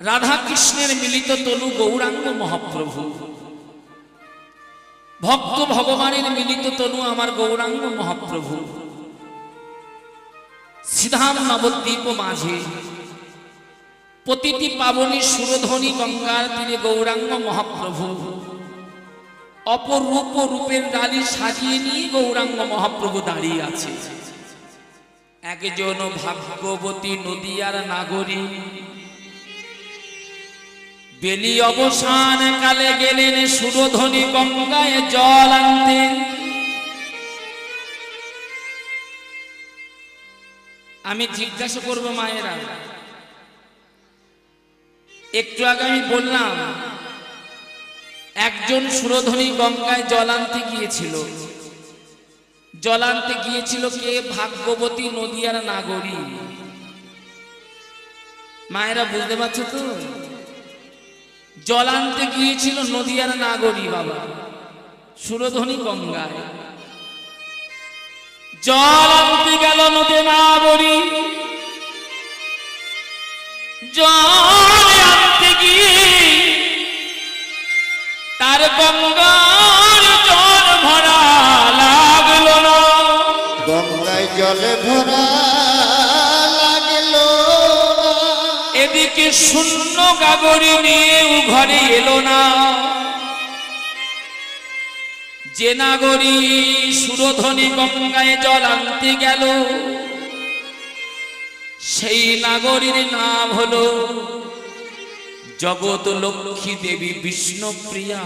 রাধা কৃষ্ণের মিলিত তনু গৌরাঙ্গ মহাপ্রভু, ভক্ত ভগবানের মিলিত তনু আমার গৌরাঙ্গ মহাপ্রভু। শ্রীধাম নবদ্বীপ মাঝে প্রতিটি পাবনী সুরধ্বনি গঙ্গার তীরে গৌরাঙ্গ মহাপ্রভু অপরূপ রূপের ডালি সাজিয়ে নিয়ে গৌরাঙ্গ মহাপ্রভু দাঁড়িয়ে আছে। একজন ভাগ্যবতী নদিয়ার নাগরী বেলি অবসান কালে গেলেন সুরধ্বনি গঙ্গায় জল আনতে। আমি জিজ্ঞাসা করব মায়েরা, একটু আগে আমি বললাম একজন সুরধ্বনি গঙ্গায় জল আনতে গিয়েছিল। জল আনতে গিয়েছিল কে? ভাগ্যবতী নদিয়ার নাগরী। মায়েরা বুঝতে পারছো তো? জল আনতে গিয়েছিল নদিয়ার নাগরী বাবা সুরধ্বনি গঙ্গায়। জল আনতে গেল নদী নাগরী, জল আনতে গিয়ে তার গঙ্গার জল ভরা লাগলো না। গঙ্গায় জলে ভরা লাগলো। এদিকে শূন্য গাগরি নিয়েও ঘরে এলো না। যে নাগরী সুরধ্বনি গঙ্গায় জল আনতে গেল সেই নাগরীর নাম হলো জগৎ লক্ষ্মী দেবী বিষ্ণুপ্রিয়া।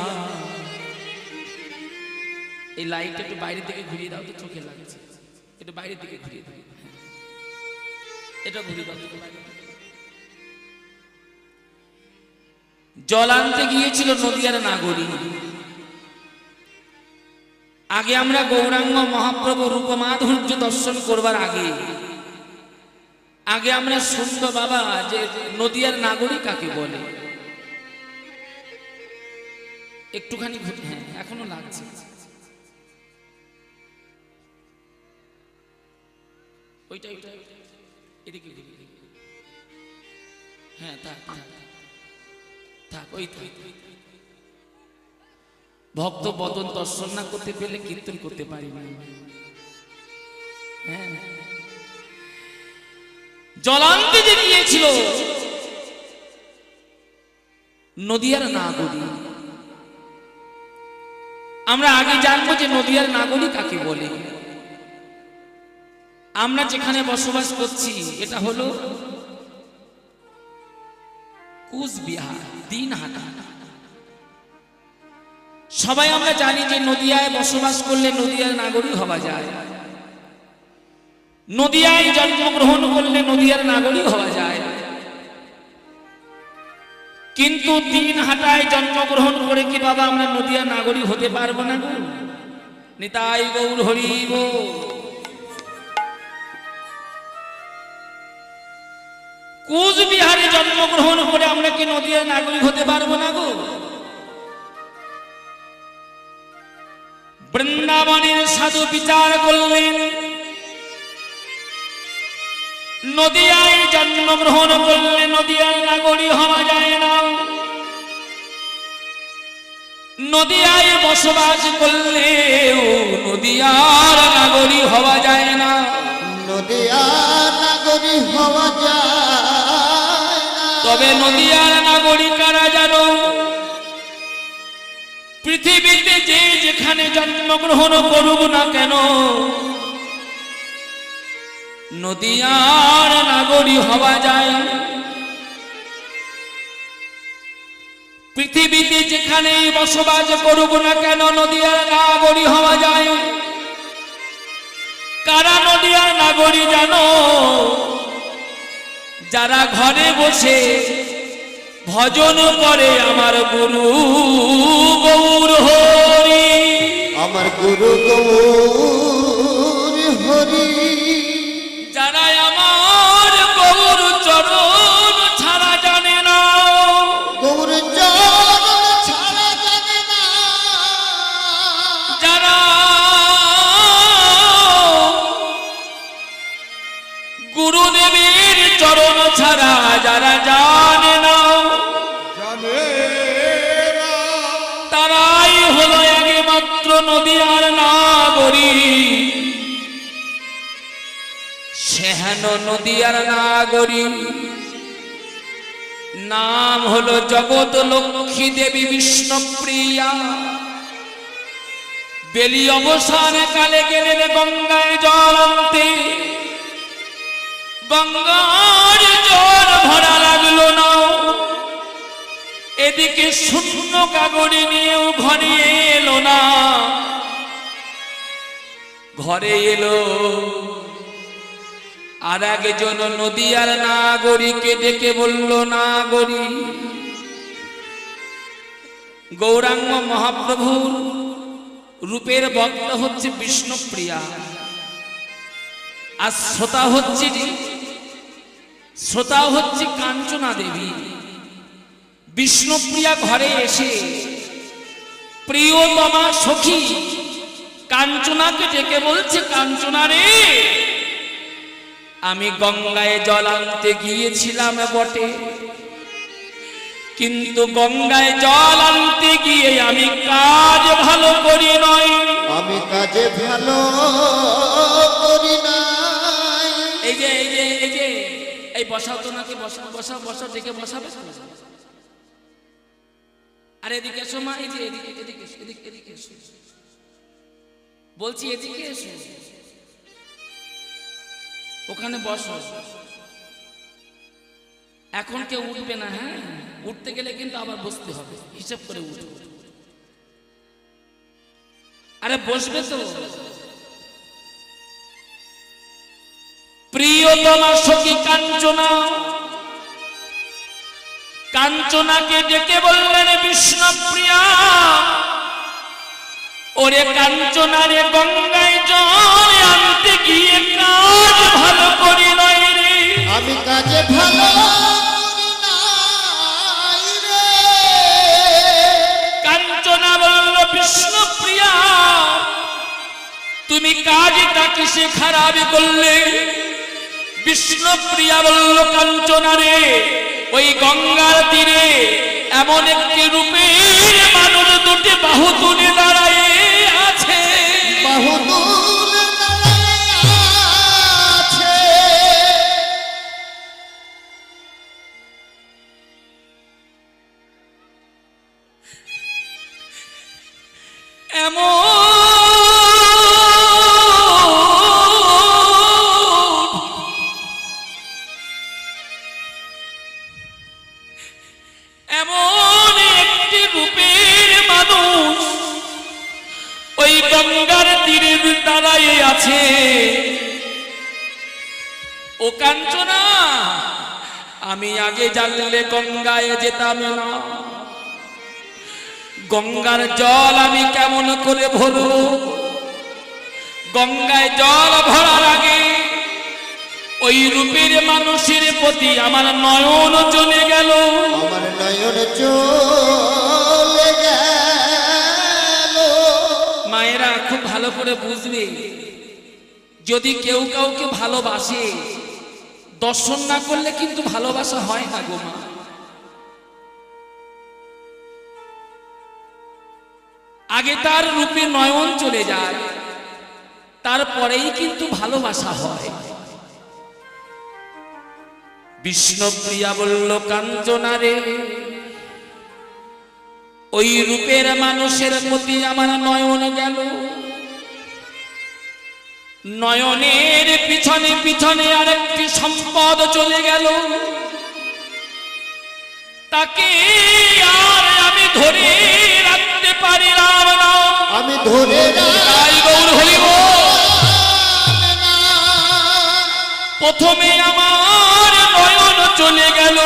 এই লাইট একটু বাইরের দিকে ঘুরিয়ে দাও তো, চোখে লাগছে। একটু বাইরের দিকে ঘুরিয়ে দাও, এটা ঘুরিয়ে দাও। জল আনতে গিয়েছিল নদিয়ার নাগরী। আগে আমরা গৌরাঙ্গ মহাপ্রভু রূপ মাধুর্য দর্শন করবার আগে আমরা শুনবো বাবা যে নদিয়ার নাগরী কাকে বলে। একটুখানি হ্যাঁ এখনো লাগছে। ওইটা এদিকে হ্যাঁ থাক ওই ভক্ত বদন দর্শন না করতে পেলে কীর্তন করতে পারি না। হ্যাঁ জলান্তে যে গিয়েছিল নদিয়ার নাগরী। আমরা আগে জানবো যে নদিয়ার নাগরী কাকে বলে। আমরা যেখানে বসবাস করছি এটা হলো কুচবিহার দিনহাটা। সবাই আমরা জানি যে নদিয়ায় বসবাস করলে নদিয়ার নাগরী হওয়া যায়। নদিয়ায় জন্মগ্রহণ করলে নদিয়ার নাগরী হওয়া যায়। কিন্তু দিনহাটায় জন্মগ্রহণ করে কি বাবা আমরা নদিয়ার নাগরী হতে পারবো না গো? নিতাই গৌর হরি বল। কুচবিহারে জন্মগ্রহণ করে আমরা কি নদিয়ার নাগরিক হতে পারবো না গো? বৃন্দাবনের সাধু বিচার করলেন নদিয়ায় জন্মগ্রহণ করলে নদিয়ার নাগরিক হওয়া যায় না। নদিয়ায় বসবাস করলে নদিয়ার নাগরিক হওয়া যায় না। নদিয়ার নাগরী হওয়া যায়। তবে নদিয়ার নাগরিক কারা জানো? পৃথিবীতে যে যেখানে জন্মগ্রহণ করুক না কেন নদিয়ার নাগরিক হওয়া যায়। পৃথিবীতে যেখানে বসবাস করুক না কেন নদিয়ার নাগরিক হওয়া যায়। কারা নদিয়ার নাগরিক জানো? যারা ঘরে বসে ভজন করে আমার গুরু গৌর হরি। আমার গুরু গৌর হরি। যারা আমার গৌর চরণ ছাড়া জানে না। গৌর চরণ ছাড়া জানে না। যারা গুরুদেবের চরণ ছাড়া যারা জানে না নদিয়ার নাগরী, সেহেন নদিয়ার নাগরী, নাম হলো জগৎ লক্ষ্মী দেবী বিষ্ণুপ্রিয়া। বেলি অবসান কালে গেলেন গঙ্গায় জল আনতে, গঙ্গার জল ভরা লাগলো না, এদিকে শূন্য কাগড়ি নিয়েও ঘরে এলো না। ঘরে এলো আর একজন নদিয়ার নাগরীকে ডেকে বলল, নাগরী, গৌরাঙ্গ মহাপ্রভুর রূপের ভক্ত হচ্ছে বিষ্ণুপ্রিয়া, আর শ্রোতা হচ্ছে কাঞ্চনা দেবী। বিষ্ণুপ্রিয়া ঘরে এসে প্রিয়তমা সখী কাঞ্চনাকে ডেকে বলছে, কাঞ্চনা রে, আমি গঙ্গায় জল আনতে গিয়েছিলাম বটে, কিন্তু গঙ্গায় জল আনতে গিয়ে আমি কাজ ভালো করি নাই। আমি কাজে ভালো করি নাই। এই যে এই যে এই যে এই বসাও তো নাকি, বসাও বসাও বসাও, ডেকে বসাবে। আর এদিকে এসো মা, এই যে এদিকে এদিকে এদিকে এদিকে এসো, বলছি এদিকে এসো, ওখানে বসো। এখন কেউ উঠবে না, হ্যাঁ, উঠতে গেলে কিন্তু আবার বসতে হবে, হিসাব করে উঠো। আরে বসবে তো। প্রিয়তমা সখী কাঞ্চনা, কাঞ্চনাকে ডেকে বললেন, বিষ্ণুপ্রিয়া, ওরে কাঞ্চনা রে, গঙ্গায় জল আনতে গিয়ে কাজ ভালো করি নাই রে। আমি কাজে ভালো করি নাই রে। কাঞ্চনা বলল, বিষ্ণুপ্রিয়া, তুমি কাজটা কিসে খারাপ করলে? বিষ্ণুপ্রিয়া বলল, কাঞ্চনা রে, ওই গঙ্গার তীরে এমন একটি রূপের মানুষ দুটি বাহু তুলে দাঁড়ায় আছে। বাহু তুলে দাঁড়ায় আছে। এমন একটি রূপের মানুষ ওই গঙ্গার তীরে দাঁড়ায় আছে। ও কাঞ্চনা, আমি আগে জানলে গঙ্গায় যেতাম না। গঙ্গার জল আমি কেমন করে ভরব? গঙ্গায় জল ভরার আগে ওই রূপের মানুষের প্রতি আমার নয়ন চলে গেল। আমার নয়ন চলে গেল। মায়েরা খুব ভালো করে বুঝবে, যদি কেউ কাউকে ভালোবাসে, দর্শন না করলে কিন্তু ভালোবাসা হয় না গো মা। আগে তার রূপে নয়ন চলে যায়, তারপরেই কিন্তু ভালোবাসা হয়। বিষ্ণুপ্রিয়া বলল, কাঞ্চনা রে, ওই রূপের মানুষের প্রতি আমার নয়ন গেল। নয়নের পিছনে পিছনে আরেকটি সম্পদ চলে গেল, তাকে আর আমি ধরে রাখতে পারিলাম না। আমি ধরে তাই গৌর হরিব, প্রথমে আমার নয়ন চলে গেল,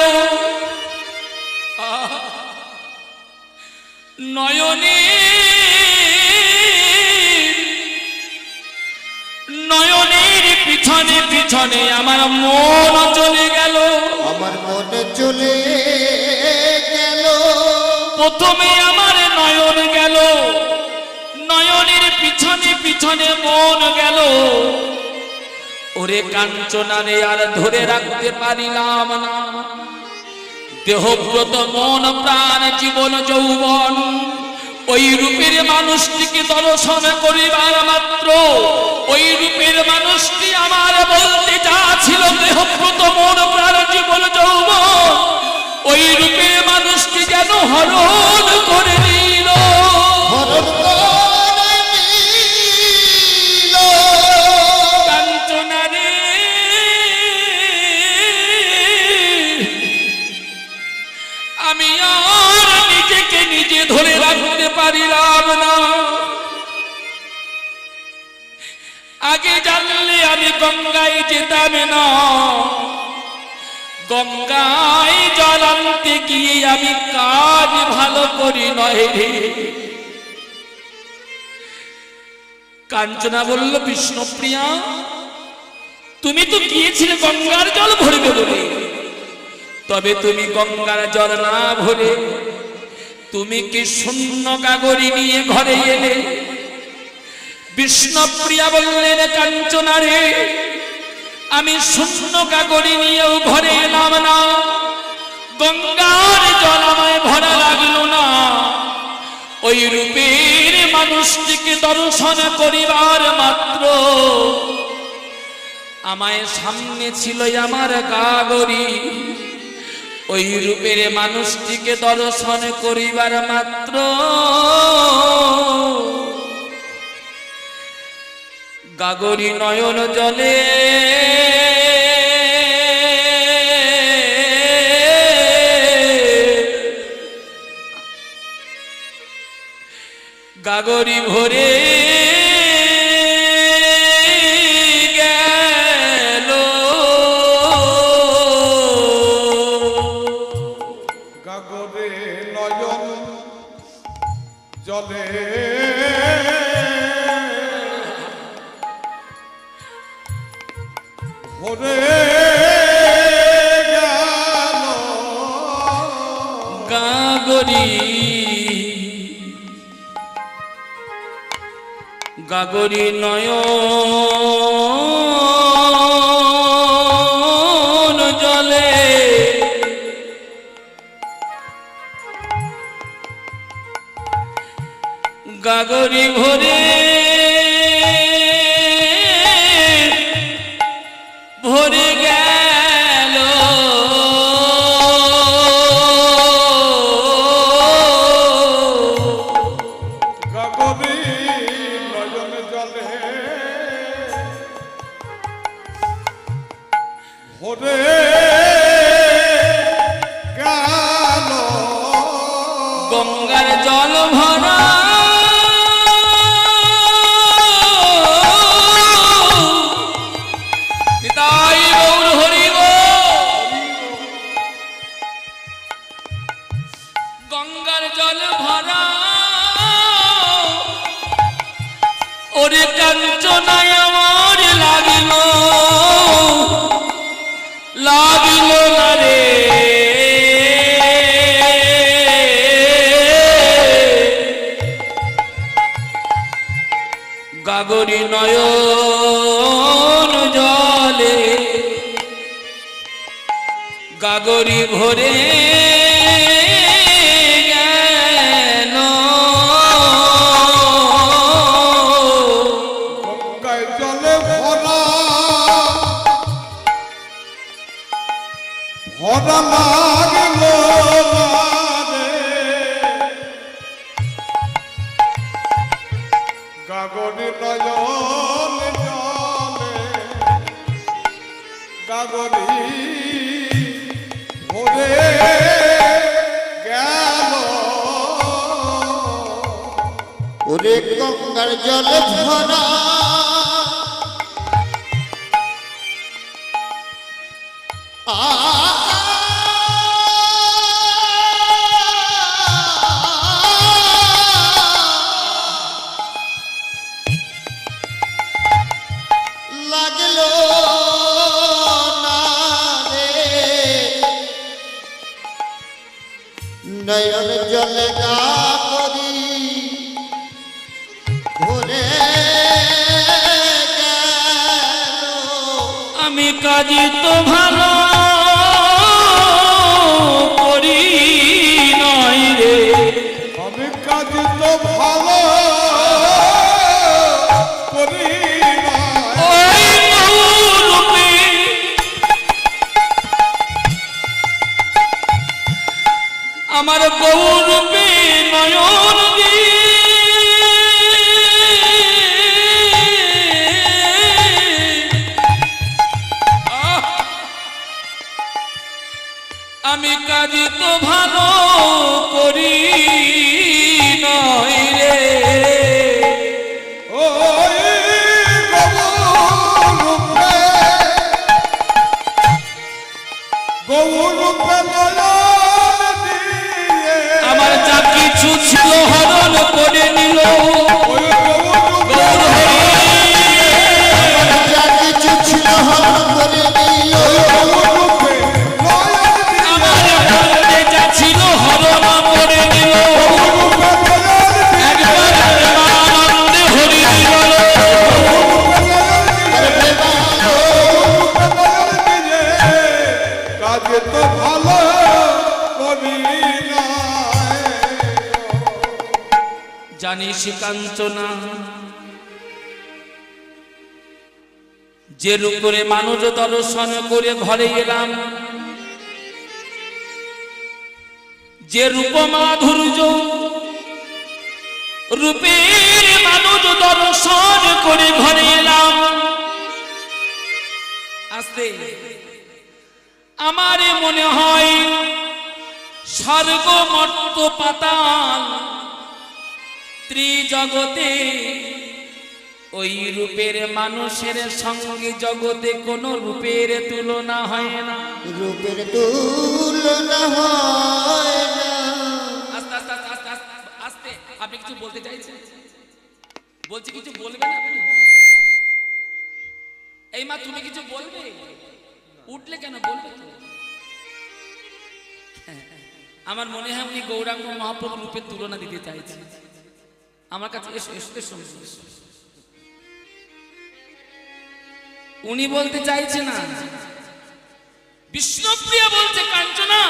নয়নের পিছনে পিছনে আমার মন চলে গেল। আমার মন চলে গেল। প্রথমে আমার নয়ন গেল, নয়নের পিছনে পিছনে মন গেল। ওরে কাঞ্চনা রে, আর ধরে রাখতে পারিলাম না। দেহব্রত মন প্রাণ জীবন যৌবন ওই রূপের মানুষটিকে দর্শন করিবার মাত্র ওই রূপের মানুষটি আমার বলতে যা ছিল দেহপ্রত মন প্রাণ জীবন যৌবন ওই রূপের মানুষটি যেন হরণ করে নিল। হরণ করে নিল। কাঞ্চনা রে আমি আর নিজেকে নিজে ধরে রাখতে পারিলাম না। আগে জানলে আমি গঙ্গায় যেতাম না, গঙ্গায় জল আনতে গিয়ে আমি কাজ ভালো করি নয় রে। কাঞ্চনা বলল, বিষ্ণুপ্রিয়া তুমি তো গিয়েছিলে গঙ্গার জল ভরবে বলে, তবে তুমি গঙ্গার জল না ভরে তুমি কি শূন্য গাগরি নিয়ে ঘরে এলে? বিষ্ণুপ্রিয়া বললেন, কাঞ্চনা রে আমি শূন্য গাগরি নিয়েও ঘরে এলাম না, গঙ্গার জল আমায় ভরা লাগলো না। ওই রূপের মানুষটিকে দর্শন করিবার মাত্র আমায় সামনে ছিল আমার গাগরি। ওই রূপের মানুষটিকে দর্শন করিবার মাত্র গাগরি নয়ন জলে গাগরি ভরে গেল। গাগরে নয়ন জলে ভরে গেল। গাগরি গাগরি নয়ন জলে গাগরি ভরে ভরে গেল। গাগরে নয়ন জলে ভরে গেল। গঙ্গার জল ভরা নিতাই গৌর হরি গো। গঙ্গার জল ভরা ওরে কাঞ্চনায় আমার লাগিল লাগিল না রে। গাগরি নয়ন জলে গাগরি ভরে গেল। গঙ্গায় জলে ভরা ভরা লাগিল রে। গাগরি নয়ন জলে গাগরি ভরে গেল। ওরে গঙ্গার জল ভরা লাগলো না রে। নয়ন জলে গাগরি ভরে গেল। আমি কাজী তো ভালো করি নয় রে। আমি কাজ তো ভালো করি নাই। ওই গৌরূপে আমার গৌরূপে নয়ন দিয়ে আমি কাজ তো ভালো করি নয় রে। ওই গৌরূপে নয়ন দিয়ে আমার যা কিছু ছিল হরণ করে নিল। ওই গৌরূপে যা কিছু ছিল হরণ করে নিল। গৌরূপে নয়ন দিয়ে আমার হাতে যা ছিল হরণ করে নিল। গৌরূপে নয়ন দিয়ে একবার প্রেমানন্দে হরি বল। কাজে তো ভালো করি নাই। জানিস কাঞ্চনা, যে রূপে মানুষ দর্শন করে ঘরে এলাম, যে রূপ মাধুর্য রূপের মানুষ দর্শন করে ঘরে এলাম, আস্তে আমার মনে হয় স্বর্গ মর্ত পাতাল ত্রিজগতে ওই রূপের মানুষের সঙ্গে জগতে কোন রূপের তুলনা হয় না। রূপের তুলনা হয় না। আস্তে আস্তে আস্তে আস্তে আস্তে আস্তে আপনি কিছু বলতে চাইছেন? বলছি কিছু বলবেন আপনি? এই মা তুমি কিছু বলবে? উঠলে কেন, বলবে তো। আমার মনে হয় উনি গৌরাঙ্গ মহাপ্রভু রূপের তুলনা দিতে চাইছেন। আমার কাছে এসো এসো এসো এসো। উনি বলতে চাইছে না, বিষ্ণুপ্রিয়া বলছে কাঞ্চনা,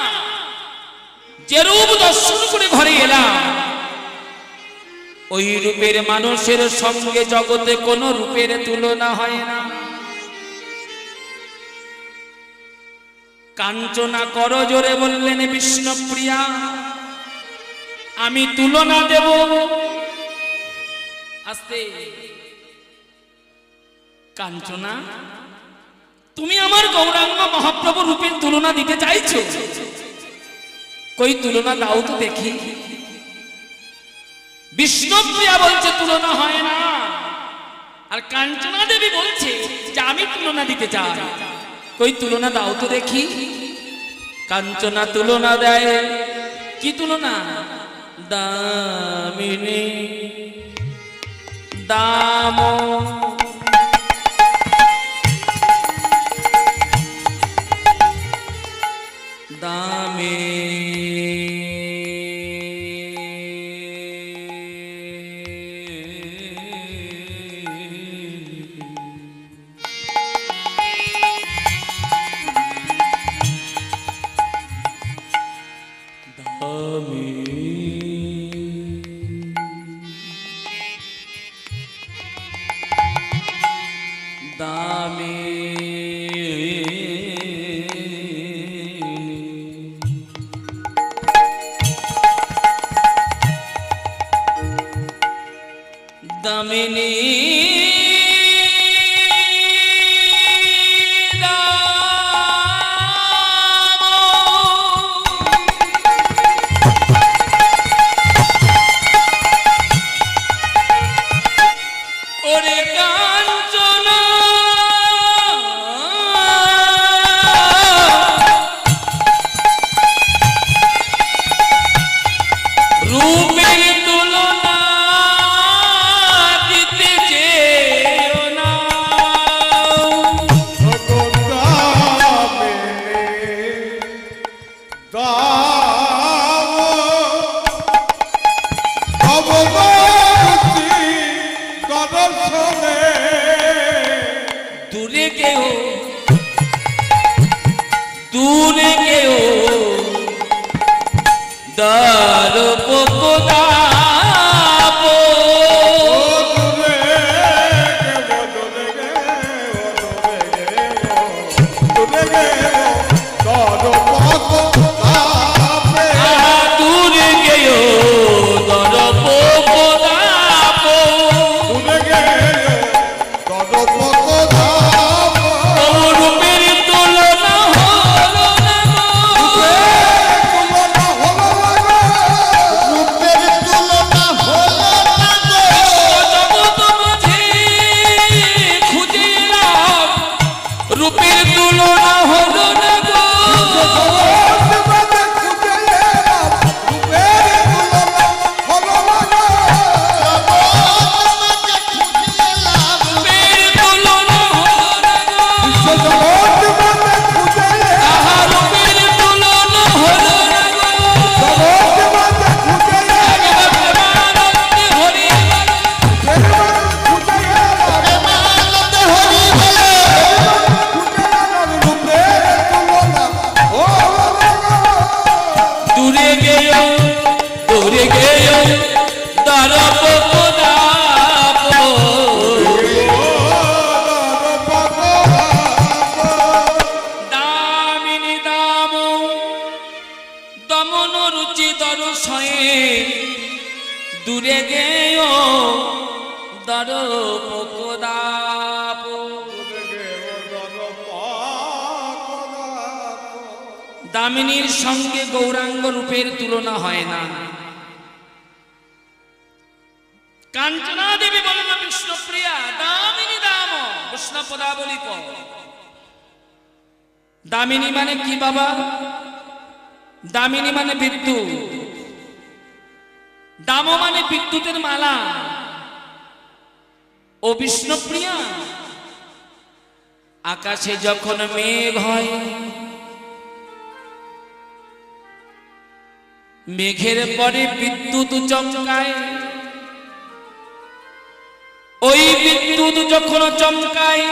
যে রূপ দর্শন করে ঘরে এলাম, ওই রূপের মানুষের সঙ্গে জগতে কোন রূপের তুলনা হয় না। কাঞ্চনা করো জোরে বললেন বিষ্ণুপ্রিয়া, আমি তুলনা দেব। আস্তে, কাঞ্চনা তুমি আমার গৌরাঙ্গ মহাপ্রভু রূপের তুলনা দিতে চাইছো? কই তুলনা দাও তো দেখি। বিষ্ণুপ্রিয়া বলছে তুলনা হয় না, আর কাঞ্চনা দেবী বলছে যে আমি তুলনা দিতে চাই। কই তুলনা দাও তো দেখি। কাঞ্চনা তুলনা দেয়, কি তুলনা? দামিনী দাম দামে দামে দামিনী ওরে কাঞ্চনা রূপের তুলনা দিতে যেও না। দূরে কেউ দরপদাপ দূরে গেও দরপদাপ রূপের তুলনা হলো না রূপের তুলনা হলো না গো। জগৎ মাঝে খুঁজে এলাম রূপের তুলনা হলো না গো রূপের তুলনা হলো না গো আহা রূপের তুলনা হলো না গো প্রেমানন্দে হরি প্রেমানন্দে হরি বলে দূরে গেও দরপদাপ দামিনী দাম দমন রুচি দর্শয়ে দূরে গেও দরপদাপ দামিনীর সঙ্গে গৌরাঙ্গ রূপের তুলনা হয় না কাঞ্চনা দেবী বলল বিষ্ণুপ্রিয়া দামিনী দাম বৈষ্ণবপদাবলী প দামিনী মানে কি বাবা দামিনী মানে বিদ্যুৎ দাম মানে বিদ্যুতের মালা ও বিষ্ণুপ্রিয়া আকাশে যখন মেঘ হয় মেঘের পরে বিদ্যুৎ চমকায় ওই বিদ্যুৎ যখন চমকায়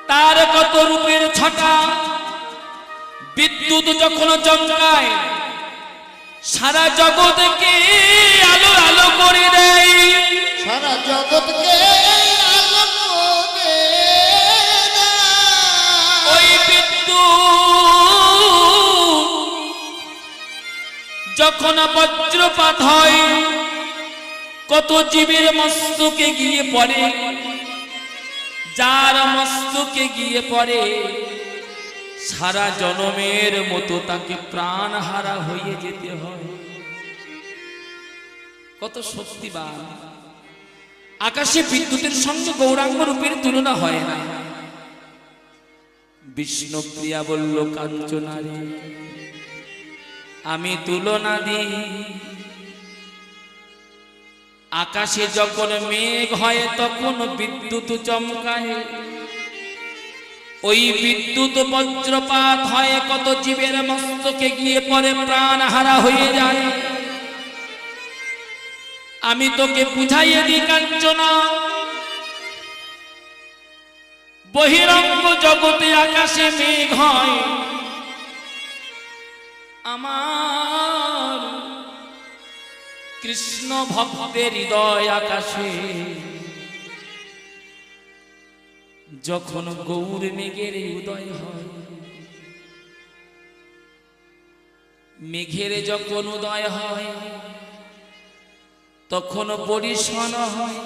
তার কত রূপের ছটা বিদ্যুৎ যখন চমকায় সারা জগৎকে আলো আলো করে দেয় সারা জগৎকে আলো করে দেয়। ওই বিদ্যুৎ যখন বজ্রপাত হয় কত জীবের মস্তকে গিয়ে পড়ে যার মস্তকে গিয়ে পড়ে সারা জনমের মতো তাকে প্রাণহারা হয়ে যেতে হয় কত শক্তিবান আকাশে বিদ্যুতের সঙ্গে গৌরাঙ্গ রূপের তুলনা হয় না বিষ্ণুপ্রিয়া বলল কাঞ্চনারে আমি তুলনা দিই আকাশে যখন মেঘ হয় তখন বিদ্যুৎ চমকায় ওই বিদ্যুৎ বজ্রপাত হয় কত জীবের মস্তকে গিয়ে পড়ে প্রাণহারা হয়ে যায় আমি তোকে বুঝাইয়ে দিই কাঞ্চনা বহিরঙ্গ জগতে আকাশে মেঘ হয় আমার কৃষ্ণ ভক্তের হৃদয় আকাশে যখন গৌর মেঘের উদয় হয় মেঘের যখন উদয় হয় তখন বরিশন হয়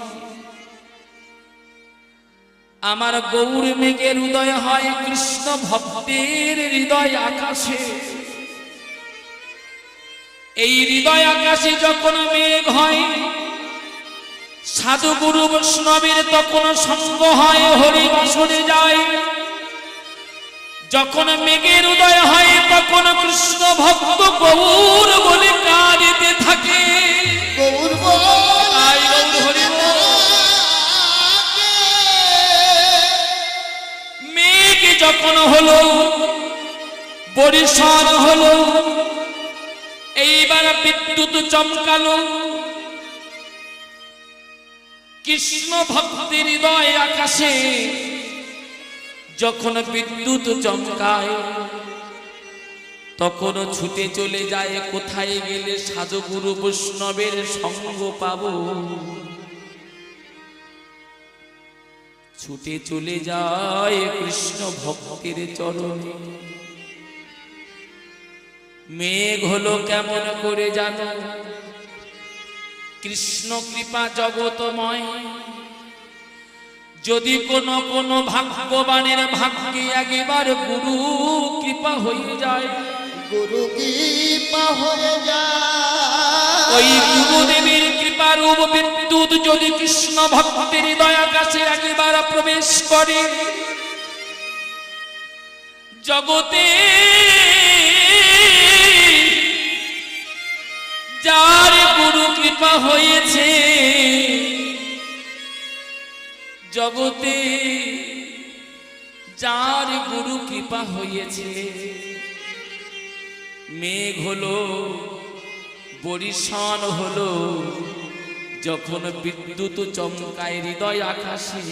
আমার গৌর মেঘের উদয় হয় কৃষ্ণ ভক্তের হৃদয় আকাশে এই হৃদয় আকাশে যখন মেঘ হয় সাধু গুরু বৈষ্ণবের তখন সঙ্গ হয় হরি বাসনে যায় যখন মেঘের উদয় হয় তখন কৃষ্ণ ভক্ত গৌর বলে কাঁদিতে থাকে গৌর বল আই গৌর হরি বল। মেঘ যখন হলো বরিশন হলো এইবার বিদ্যুৎ চমকালো কৃষ্ণ ভক্তের হৃদয় আকাশে যখন বিদ্যুৎ চমকায় তখনও ছুটে চলে যায়, কোথায় গেলে সাধুগুরু বৈষ্ণবের সঙ্গ পাবো। ছুটে চলে যায় কৃষ্ণ ভক্তের চরণে। মেঘ হলো কেমন করে জানো, কৃষ্ণ কৃপা জগতময়। যদি কোন ভাগ্যবানের ভাগ্যে একবার গুরু কৃপা হয়ে যায়, গুরু কৃপা হয়ে যায়, ওই গুরুদেবের কৃপারূপ বিদ্যুৎ যদি কৃষ্ণ ভক্তের হৃদয়াকাশে একবার প্রবেশ করে, জগতে যার গুরু কৃপা হয়েছে, জগতে যার গুরু কৃপা হয়েছে, মেঘ হলো বরিশান হলো, যখন বিদ্যুৎ চমকায় হৃদয় আকাশে,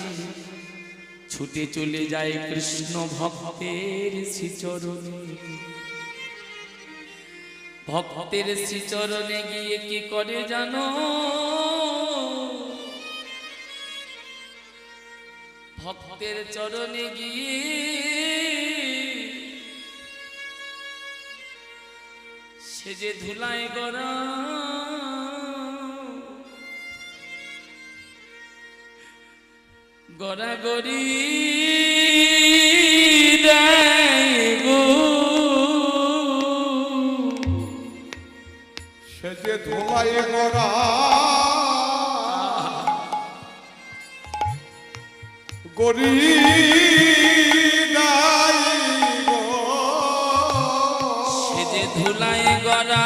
ছুটে চলে যায় কৃষ্ণ ভক্তের শ্রীচরণে। ভক্তের শ্রীচরণে গিয়ে কি করে জানো, ভক্তের চরণে গিয়ে সে যে ধুলায় গড়া, গড়াগড়ি দেয় গো, সে যে ধোলাই গড়া গরি নাই গো, সে যে ধুলায় গড়া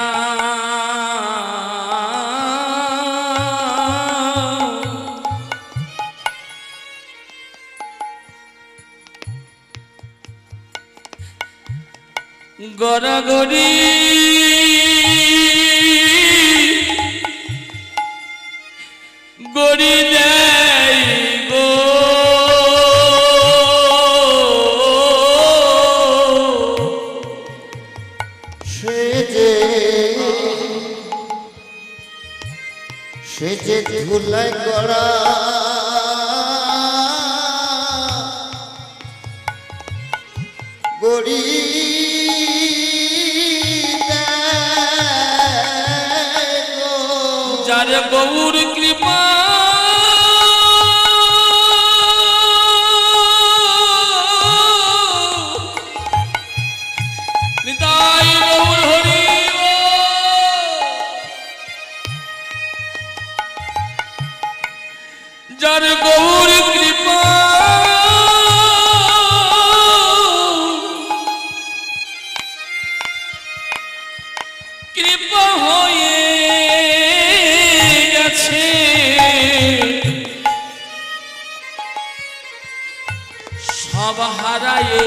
গড়াগড়ি গড়ি দেয় গো, সে যে ধুলায় গড়া গড়ি দেয় গো, যার গৌর কৃপা নিতাই গৌর হরি বল। যার গৌর কৃপা কৃপা হয়ে গেছে, সব হারায়ে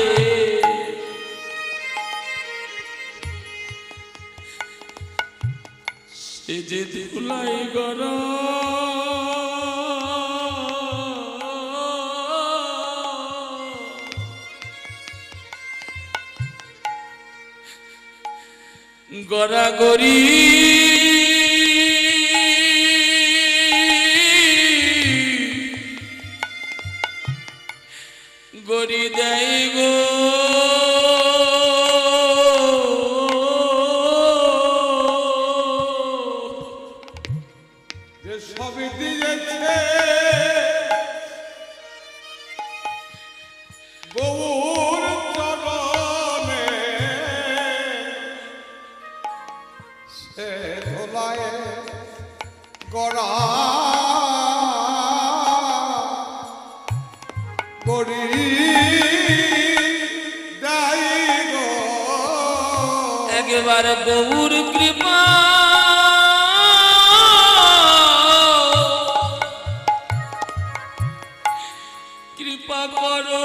সে যে ধুলাই গড়া গড়াগড়ি গড়ি দেয় গো, যে সবই দিয়েছে গৌর চরণে, সে ধোলায় গড়া গড়ি দেয় গো, একবার গৌর কৃপা কৃপা করো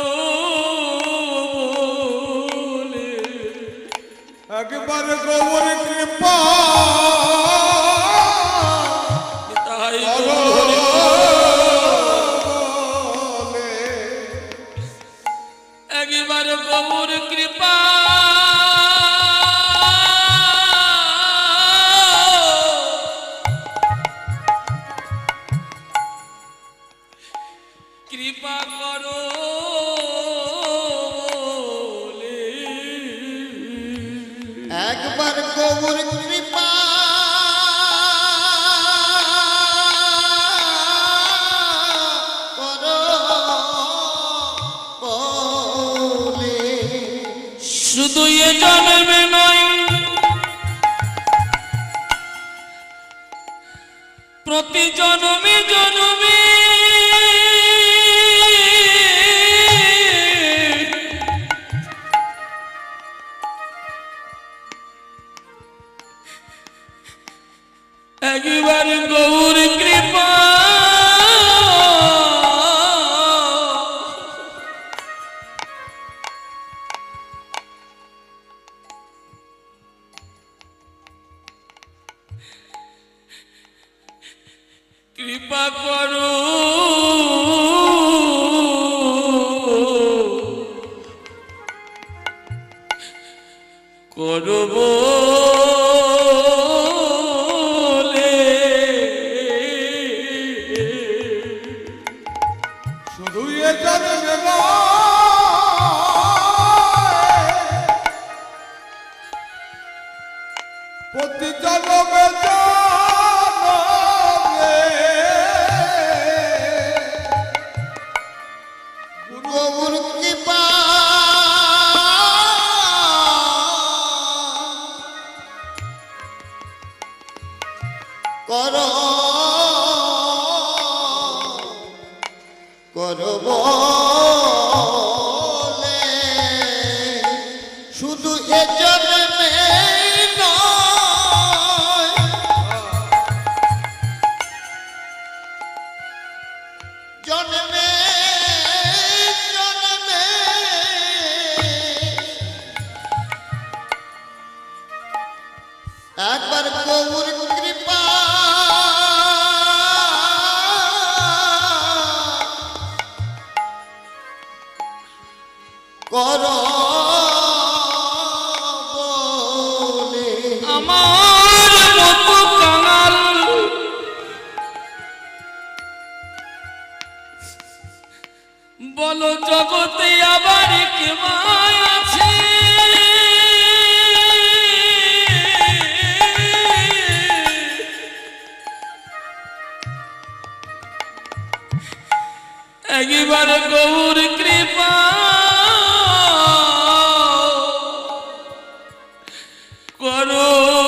বলে, একবার গৌর কৃপা তাই করো বলে, একবার গৌর কৃপা একবার গৌর কৃপা করো বলে শুধু এ জন্মে নয় প্রতি জন্মে জন্মে একবার গৌর কৃপা কৃপা করো করব শুধু এ জন্মে নয়, প্রতি জন্মে জন্মে গৌর কৃপা করো করব শুধু এ জন্মে নয় জন্মে জন্মে একবার গৌর কৃপা করো বলে আমার মতো কাঙাল বলো জগতে আবার কে মায় আছে একবার গৌর কৃপা করো